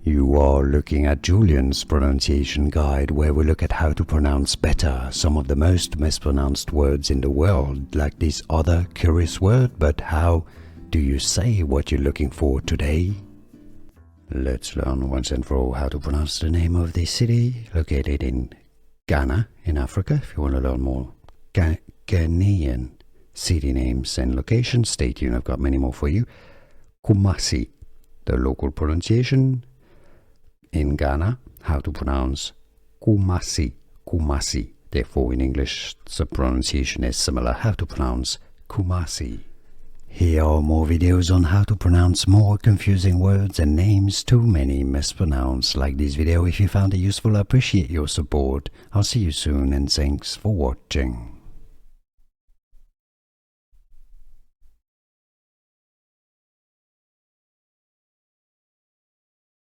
You are looking at Julian's pronunciation guide, where we look at how to pronounce better some of the most mispronounced words in the world, like this other curious word. But how do you say what you're looking for today? Let's learn once and for all how to pronounce the name of this city located in Ghana in Africa. If you want to learn more Ghanaian city names and locations, stay tuned. I've got many more for you. Kumasi, the local pronunciation in Ghana, how to pronounce Kumasi, Kumasi. Therefore, in English, the pronunciation is similar, how to pronounce Kumasi. Here are more videos on how to pronounce more confusing words and names too many mispronounced. Like this video if you found it useful. I appreciate your support. I'll see you soon and thanks for watching.